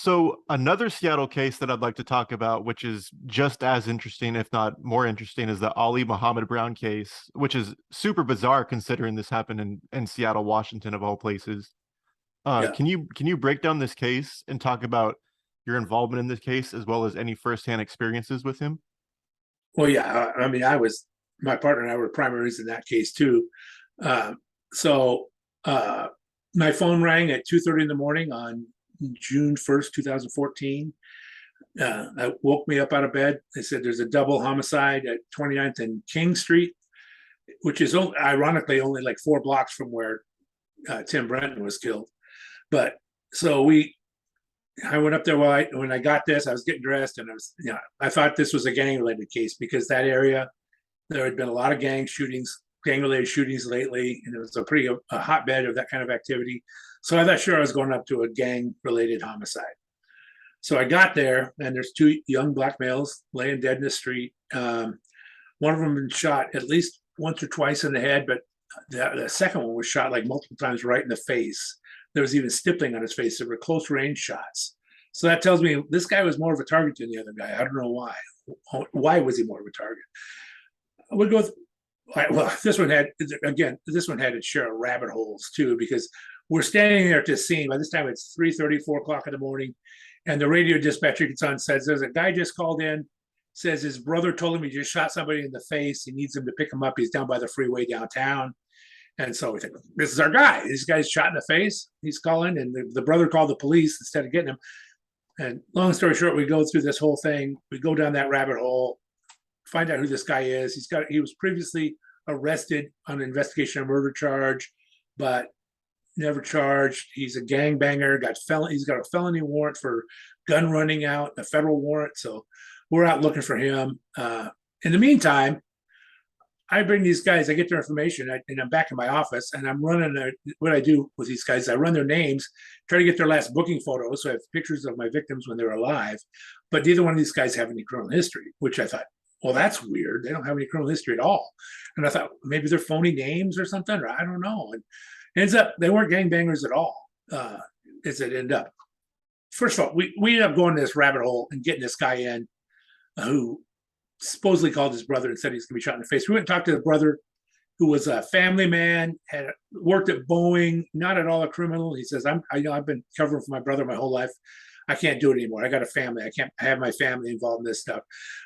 So another Seattle case that I'd like to talk about, which is just as interesting, if not more interesting, is the Ali Muhammad Brown case, which is super bizarre considering this happened in Seattle, Washington, of all places. Yeah. Can you break down this case and talk about your involvement in this case as well as any firsthand experiences with him? Well, yeah. I mean, my partner and I were primaries in that case too. Um, so uh, my phone rang at 2:30 in the morning on June 1st, 2014. That woke me up out of bed. They said there's a double homicide at 29th and King Street, which is ironically only like 4 blocks from where Tim Brenton was killed. But so I went up there when I got this, I was getting dressed and I thought this was a gang related case because that area, there had been a lot of gang related shootings lately, and it was a hotbed of that kind of activity. So I thought, sure, I was going up to a gang related homicide. So I got there, and there's 2 young black males laying dead in the street. One of them been shot at least once or twice in the head, but the second one was shot like multiple times right in the face. There was even stippling on his face. There were close range shots. So that tells me this guy was more of a target than the other guy. I don't know why. Why was he more of a target? We'll go. Well, this one had its share of rabbit holes too, because we're standing there at this scene. By this time, it's 3:30, 4 o'clock in the morning, and the radio dispatcher gets on and says, "There's a guy just called in. Says his brother told him he just shot somebody in the face. He needs him to pick him up. He's down by the freeway downtown." And so we think, this is our guy. This guy's shot in the face. He's calling, and the brother called the police instead of getting him. And long story short, we go through this whole thing. We go down that rabbit hole, find out who this guy is. He was previously arrested on an investigation of murder charge, but never charged. He's a gangbanger. He's got a felony warrant for gun running out, a federal warrant. So we're out looking for him. In the meantime, I bring these guys, I get their information, and I'm back in my office, and I'm running what I do with these guys. I run their names, try to get their last booking photos. So I have pictures of my victims when they were alive, but neither one of these guys have any criminal history, which I thought, well, that's weird. They don't have any criminal history at all. And I thought maybe they're phony names or something, or I don't know. And it ends up, they weren't gangbangers at all, as it ended up. First of all, we ended up going to this rabbit hole and getting this guy in who supposedly called his brother and said he's going to be shot in the face. We went and talked to the brother, who was a family man, had worked at Boeing, not at all a criminal. He says, I've been covering for my brother my whole life. I can't do it anymore. I got a family. I can't have my family involved in this stuff.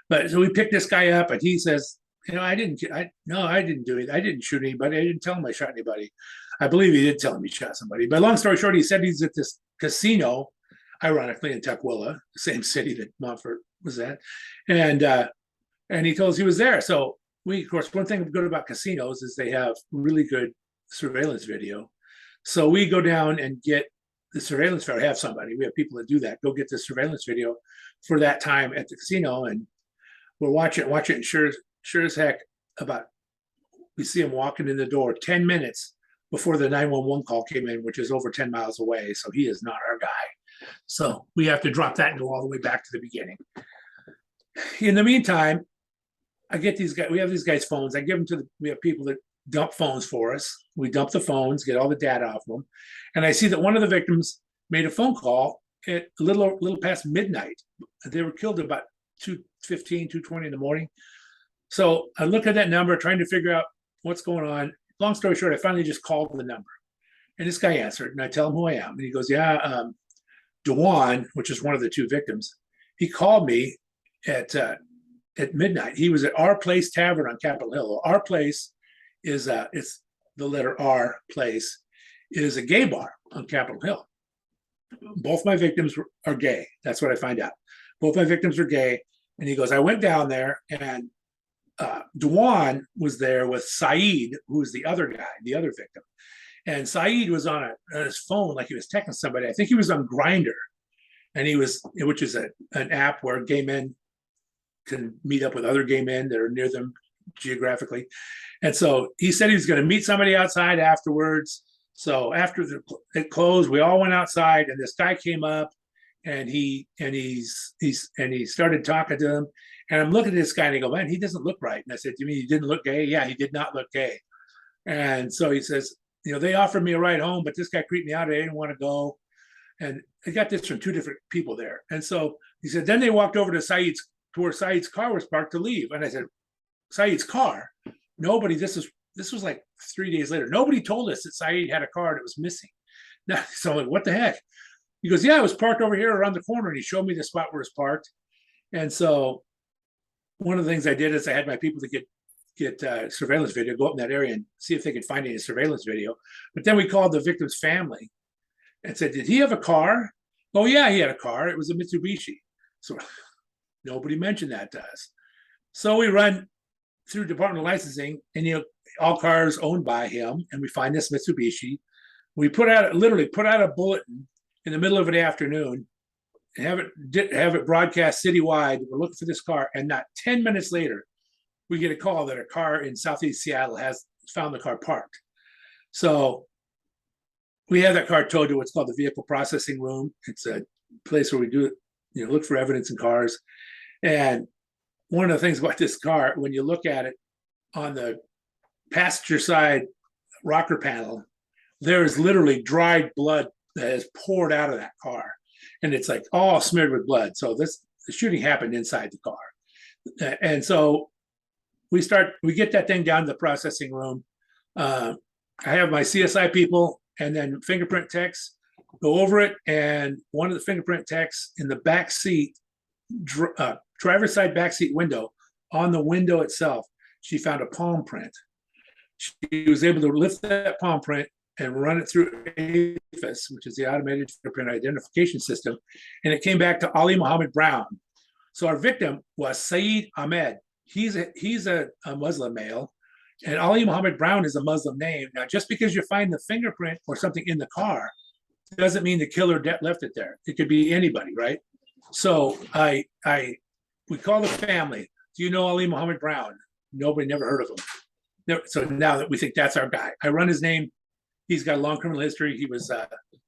But so we picked this guy up, and he says, I didn't do it. I didn't shoot anybody. I didn't tell him I shot anybody. I believe he did tell him he shot somebody. But long story short, he said he's at this casino, ironically in Tukwila, the same city that Montfort was at. And he told us he was there. So of course, one thing good about casinos is they have really good surveillance video. So we go down and get the surveillance video. Have somebody. We have people that do that. Go get the surveillance video for that time at the casino, and we're watching. And sure as heck, we see him walking in the door 10 minutes before the 911 call came in, which is over 10 miles away. So he is not our guy. So we have to drop that and go all the way back to the beginning. In the meantime, I get these guys. We have these guys' phones. I give them we have people that dump phones for us. We dump the phones, get all the data off them, and I see that one of the victims made a phone call at a little past midnight. They were killed about 2:15, 2:20 in the morning. So I look at that number, trying to figure out what's going on. Long story short, I finally just called the number, and this guy answered, and I tell him who I am, and he goes, "Yeah, Dewan, which is one of the 2 victims. He called me at midnight. He was at Our Place Tavern on Capitol Hill. Our Place is it's the letter R Place is a gay bar on Capitol Hill. Both my victims are gay. That's what I find out. Both my victims are gay." And he goes, "I went down there, and Dewan was there with Saeed, who was the other guy, the other victim. And Saeed was on his phone, like he was texting somebody. I think he was on Grindr, which is an app where gay men can meet up with other gay men that are near them geographically. And so he said he was going to meet somebody outside afterwards. So after it closed, we all went outside, and this guy came up, and he started talking to him. And I'm looking at this guy, and I go, "Man, he doesn't look right." And I said, "You mean he didn't look gay?" "Yeah, he did not look gay." And so he says, "They offered me a ride home, but this guy creeped me out. I didn't want to go." And I got this from two different people there. And so he said, then they walked over to where Saeed's car was parked to leave. And I said, Saeed's car? Nobody, this was like 3 days later. Nobody told us that Saeed had a car that was missing. Now, so I'm like, what the heck? He goes, yeah, it was parked over here around the corner. And he showed me the spot where it's parked. And so one of the things I did is I had my people to get surveillance video, go up in that area and see if they could find any surveillance video. But then we called the victim's family and said, did he have a car? Oh, yeah, he had a car. It was a Mitsubishi. So nobody mentioned that to us. So we run through Department of Licensing, and all cars owned by him, and we find this Mitsubishi. We literally put out a bulletin in the middle of the afternoon and have it broadcast citywide. We're looking for this car, and not 10 minutes later, we get a call that a car in Southeast Seattle has found the car parked. So we have that car towed to what's called the vehicle processing room. It's a place where we do, look for evidence in cars. And one of the things about this car, when you look at it on the passenger side rocker panel, there is literally dried blood that has poured out of that car. And it's like all smeared with blood. So the shooting happened inside the car. And so we get that thing down to the processing room. I have my CSI people and then fingerprint techs go over it. And one of the fingerprint techs in the back seat, driver's side back seat window, on the window itself, she found a palm print. She was able to lift that palm print and run it through AFIS, which is the Automated Fingerprint Identification System, and it came back to Ali Muhammad Brown. So our victim was Saeed Ahmed. He's a Muslim male, and Ali Muhammad Brown is a Muslim name. Now, just because you find the fingerprint or something in the car doesn't mean the killer left it there. It could be anybody, right? So we call the family. Do you know Ali Muhammad Brown? Nobody, never heard of him. So now that we think that's our guy, I run his name. He's got a long criminal history. He was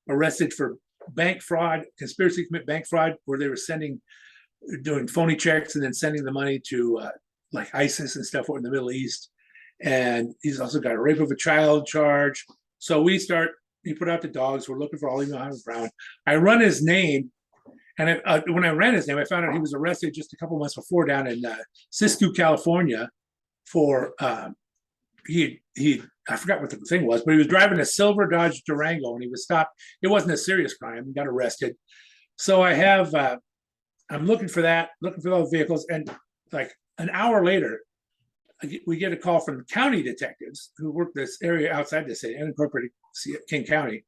arrested for bank fraud, conspiracy to commit bank fraud, where they were doing phony checks and then sending the money to like ISIS and stuff over in the Middle East. And he's also got a rape of a child charge. So he put out the dogs. We're looking for Ali Muhammad Brown. I run his name. And when I ran his name, I found out he was arrested just a couple months before down in Siskiyou, California, for I forgot what the thing was, but he was driving a silver Dodge Durango and he was stopped. It wasn't a serious crime. He got arrested. So I'm looking for those vehicles. And like an hour later, we get a call from county detectives who work this area outside the city, unincorporated King County.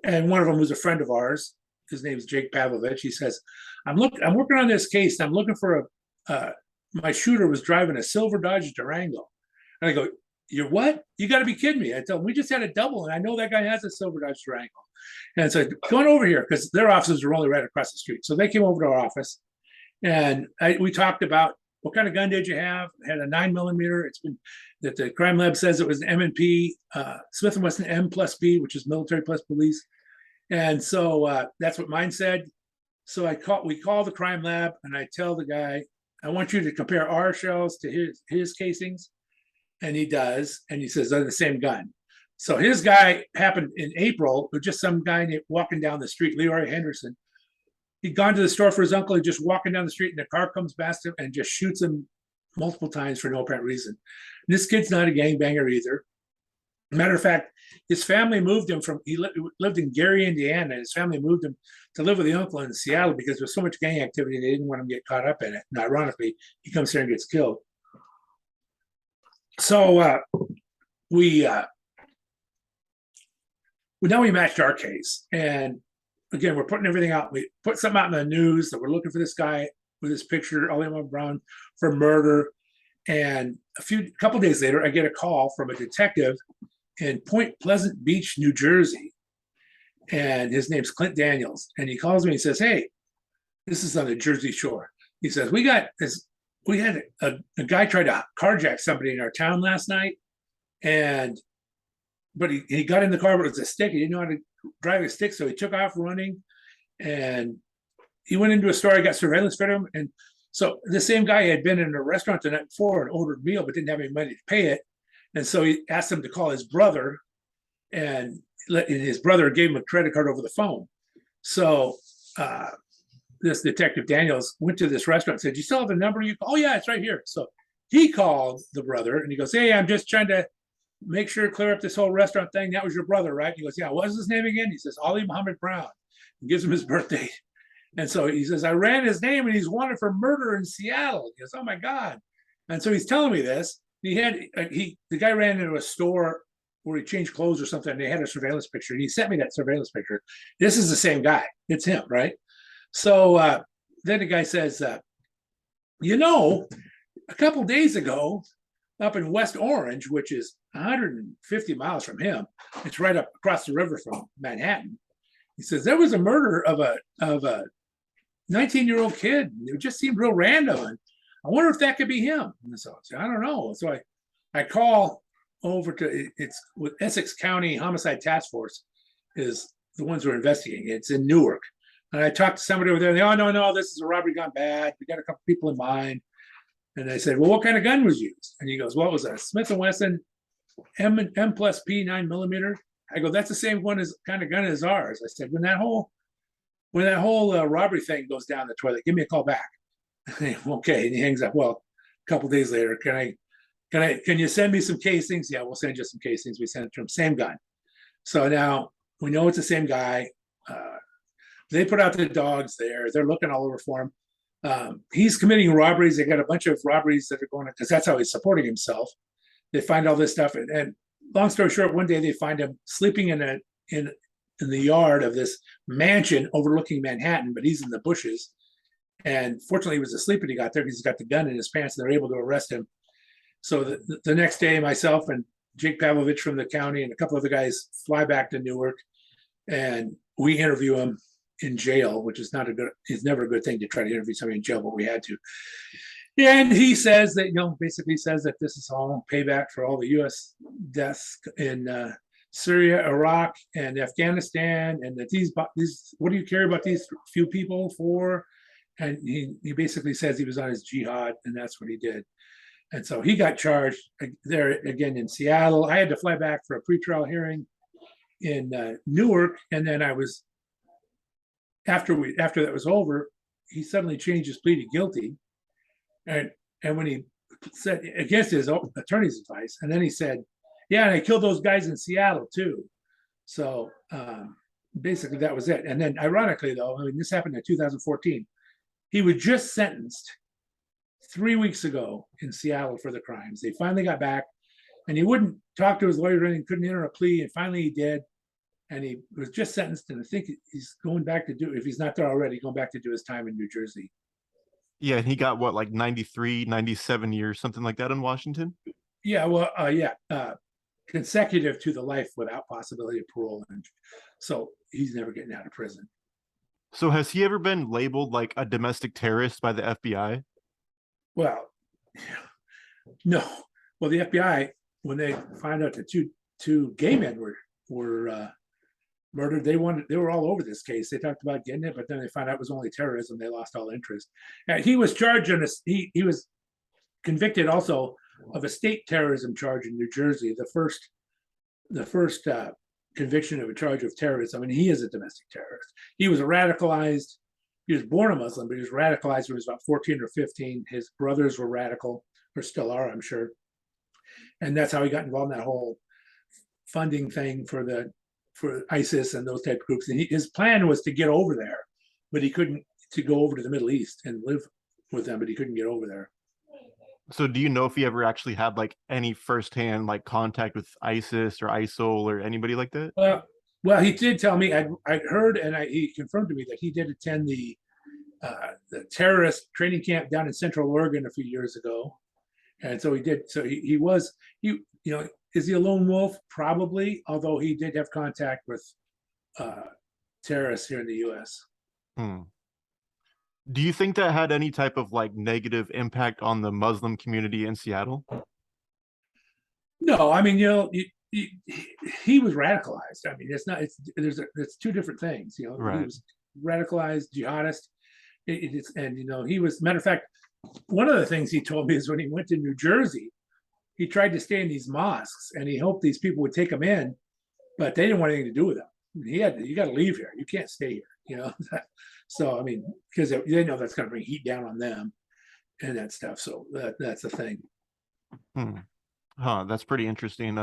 And one of them was a friend of ours. His name is Jake Pavlovich. He says, I'm working on this case. And I'm looking for my shooter was driving a silver Dodge Durango. And I go, you're what? You got to be kidding me. I tell them, we just had a double, and I know that guy has a silver Dodge Durango. And so come on over here, because their offices were only right across the street. So they came over to our office, and we talked about what kind of gun did you have? It had a 9mm. It's been that the crime lab says it was an M&P, Smith & Wesson M+B, which is military plus police. And so that's what mine said. So we call the crime lab, and I tell the guy, I want you to compare our shells to his casings. And he does, and he says they're the same gun. So his guy happened in April with just some guy walking down the street, Leroy Henderson. He'd gone to the store for his uncle, and just walking down the street, and the car comes past him and just shoots him multiple times for no apparent reason. And this kid's not a gangbanger either. Matter of fact, his family moved him he lived in Gary, Indiana. His family moved him to live with the uncle in Seattle because there was so much gang activity, they didn't want him to get caught up in it. And ironically, he comes here and gets killed. So now we matched our case, and again, we're putting everything out. We put something out in the news that we're looking for this guy with this picture, Ali Muhammad Brown, for murder. And a couple days later, I get a call from a detective in Point Pleasant Beach, New Jersey, and his name's Clint Daniels. And he calls me and says, "Hey, this is on the Jersey Shore." He says, "We got this. We had a guy try to carjack somebody in our town last night, but he got in the car, but it was a stick. He didn't know how to drive a stick, so he took off running, and he went into a store. He got surveillance for him, and so the same guy had been in a restaurant the night before and ordered a meal, but didn't have any money to pay it, and so he asked him to call his brother, and his brother gave him a credit card over the phone. So this detective Daniels went to this restaurant and said, "You still have the number you call?" "Oh yeah, it's right here." So he called the brother and he goes, "Hey, I'm just trying to make sure clear up this whole restaurant thing. That was your brother, right?" He goes, "Yeah." "What was his name again?" He says, "Ali Muhammad Brown." He gives him his birthday. And so he says, "I ran his name and he's wanted for murder in Seattle." He goes, "Oh my God." And so he's telling me this. The guy ran into a store where he changed clothes or something, and they had a surveillance picture. And he sent me that surveillance picture. This is the same guy. It's him, right? So then the guy says, "You know, a couple days ago, up in West Orange, which is 150 miles from him, it's right up across the river from Manhattan." He says, "There was a murder of a 19-year-old kid. It just seemed real random. And I wonder if that could be him." And so I said, "I don't know." So I call over to, it's with Essex County Homicide Task Force is the ones who are investigating. It's in Newark. And I talked to somebody over there. And they, "Oh, no, this is a robbery gone bad. We got a couple people in mind." And I said, "Well, what kind of gun was used?" And he goes, "Well, it was a Smith & Wesson M plus P 9mm. I go, "That's the same one as kind of gun as ours." I said, when that whole robbery thing goes down the toilet, give me a call back." "Okay." And he hangs up. Well, a couple days later, can you send me some casings?" "Yeah, we'll send you some casings." We sent it to him, same gun. So now we know it's the same guy. They put out the dogs there. They're looking all over for him. He's committing robberies. They got a bunch of robberies that are going on because that's how he's supporting himself. They find all this stuff, and long story short, one day they find him sleeping in the yard of this mansion overlooking Manhattan, but he's in the bushes. And fortunately, he was asleep when he got there because he's got the gun in his pants, and they're able to arrest him. So the next day, myself and Jake Pavlovich from the county and a couple other guys fly back to Newark, and we interview him in jail, which is it's never a good thing to try to interview somebody in jail, but we had to. And he says that, basically says that this is all payback for all the U.S. deaths in Syria, Iraq, and Afghanistan, and that these, what do you care about these few people for? And he basically says he was on his jihad, and that's what he did. And so he got charged there again in Seattle. I had to fly back for a pretrial hearing in Newark, and then I was after that was over, he suddenly changed his plea to guilty, and when he said against his attorney's advice, and then he said, "Yeah, and I killed those guys in Seattle too." So basically, that was it. And then, ironically, though, I mean, this happened in 2014. He was just sentenced 3 weeks ago in Seattle for the crimes. They finally got back, and he wouldn't talk to his lawyer or anything, couldn't enter a plea, and finally he did. And he was just sentenced, and I think he's going back to if he's not there already, going back to do his time in New Jersey. Yeah, and he got what, like 93, 97 years, something like that in Washington? Yeah, well, consecutive to the life without possibility of parole. And so he's never getting out of prison. So has he ever been labeled like a domestic terrorist by the FBI? Well, no. Well, the FBI, when they find out that two gay men were murdered, they were all over this case. They talked about getting it, but then they found out it was only terrorism. They lost all interest. And he was charged he was convicted also of a state terrorism charge in New Jersey. The first conviction of a charge of terrorism. I mean, he is a domestic terrorist. He was radicalized. He was born a Muslim, but he was radicalized when he was about 14 or 15. His brothers were radical, or still are, I'm sure. And that's how he got involved in that whole funding thing for ISIS and those type of groups. And his plan was to get over there, but he couldn't, to go over to the Middle East and live with them, but he couldn't get over there. So do you know if he ever actually had like any firsthand like contact with ISIS or ISIL or anybody like that? Well, he did tell me. I'd heard, and he confirmed to me that he did attend the terrorist training camp down in Central Oregon a few years ago, and so he did. So he was. Is he a lone wolf? Probably, although he did have contact with terrorists here in the U.S. Do you think that had any type of like negative impact on the Muslim community in Seattle? No, I mean, he was radicalized. I mean, it's two different things. Right. He was radicalized jihadist. He was, matter of fact, one of the things he told me is when he went to New Jersey, he tried to stay in these mosques and he hoped these people would take him in, but they didn't want anything to do with him. You got to leave here. You can't stay here. So I mean, because they know that's going to bring heat down on them and that stuff. So that's the thing. Hmm. Huh, that's pretty interesting.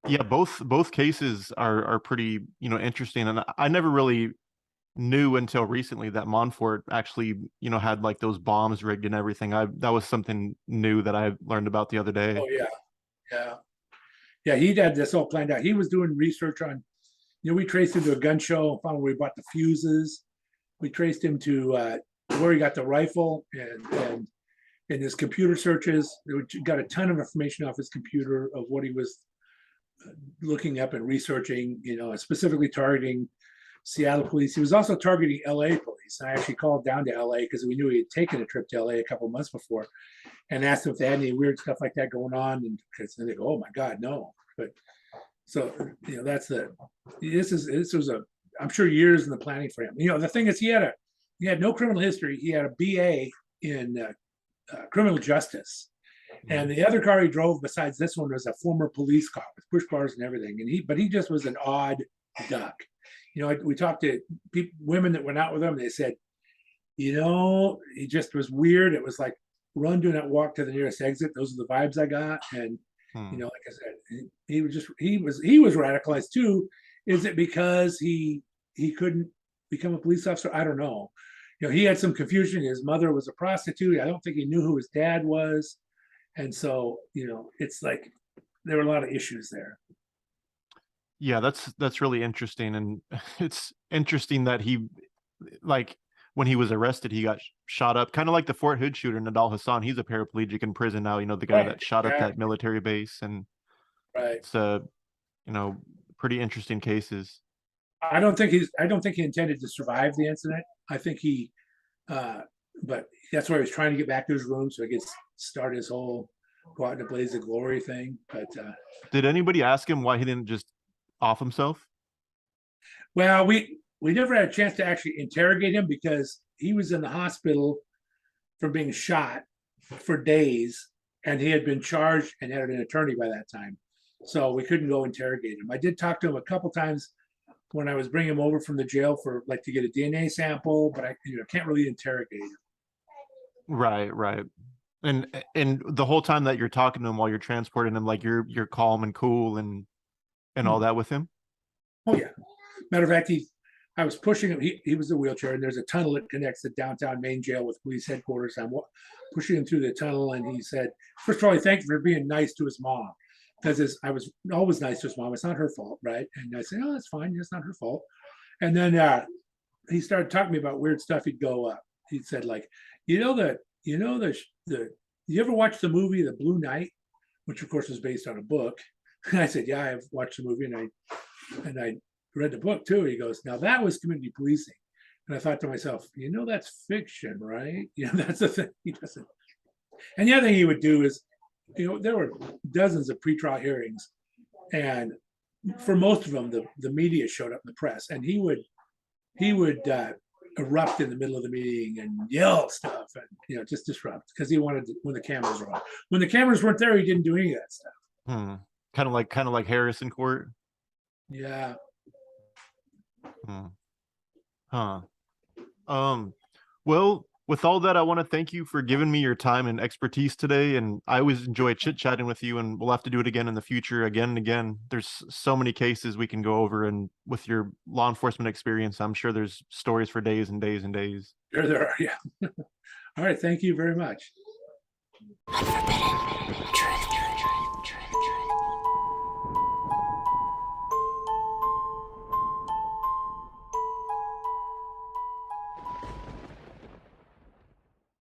Yeah, both cases are pretty, interesting. And I never really knew until recently that Montfort actually, had like those bombs rigged and everything. That was something new that I learned about the other day. Oh yeah, yeah, yeah. He had this all planned out. He was doing research on. We traced him to a gun show, found where he bought the fuses. We traced him to where he got the rifle, and in his computer searches, we got a ton of information off his computer of what he was looking up and researching. Specifically targeting Seattle police. He was also targeting LA police. I actually called down to LA because we knew he had taken a trip to LA a couple of months before, and asked them if they had any weird stuff like that going on. And because they go, "Oh my God, no!" But so that's this was I'm sure years in the planning for him. The thing is, he had no criminal history. He had a BA in criminal justice, and the other car he drove besides this one was a former police car with push bars and everything. And he just was an odd duck. We talked to women that went out with him. They said, he just was weird. It was like run, do not walk to the nearest exit. Those are the vibes I got. And like I said, he was radicalized too. Is it because he couldn't become a police officer? I don't know. He had some confusion. His mother was a prostitute. I don't think he knew who his dad was. And so, it's like there were a lot of issues there. Yeah, that's really interesting. And it's interesting that he, like, when he was arrested, he got shot up, kind of like the Fort Hood shooter, Nadal Hassan. He's a paraplegic in prison now, the guy Right. that shot up Yeah. that military base. And Right. it's you know, pretty interesting cases. I don't think he intended to survive the incident. I think but that's why he was trying to get back to his room so he could start his whole go out in a blaze of glory thing. But Did anybody ask him why he didn't just off himself? well, we never had a chance to actually interrogate him because he was in the hospital for being shot for days, and he had been charged and had an attorney by that time, so we couldn't go interrogate him. I did talk to him a couple times when I was bringing him over from the jail for like to get a DNA sample, but I can't really interrogate him. Right. And the whole time that you're talking to him while you're transporting him, like you're calm and cool and all that with him. Oh yeah. Matter of fact, I was pushing him. He was in a wheelchair, and there's a tunnel that connects the downtown main jail with police headquarters. I'm pushing him through the tunnel, and he said, first of all, he thanked me for being nice to his mom, because I was always nice to his mom. It's not her fault, right? And I said, oh, that's fine. It's not her fault. And then he started talking to me about weird stuff. He'd go, he said, like, you ever watch the movie The Blue Knight, which of course was based on a book? And I said, yeah, I've watched the movie, and I read the book too. He goes, now that was community policing. And I thought to myself, that's fiction, right? That's the thing. He doesn't. And the other thing he would do is, there were dozens of pretrial hearings, and for most of them, the media showed up in the press, and he would erupt in the middle of the meeting and yell stuff, and just disrupt because he wanted when the cameras were on. When the cameras weren't there, he didn't do any of that stuff. Kind of like Harrison Court. Yeah. Huh. Well, with all that, I want to thank you for giving me your time and expertise today. And I always enjoy chit-chatting with you, and we'll have to do it again in the future, again and again. There's so many cases we can go over, and with your law enforcement experience, I'm sure there's stories for days and days and days. Sure there are, yeah. All right, thank you very much. Unforbidden Truth.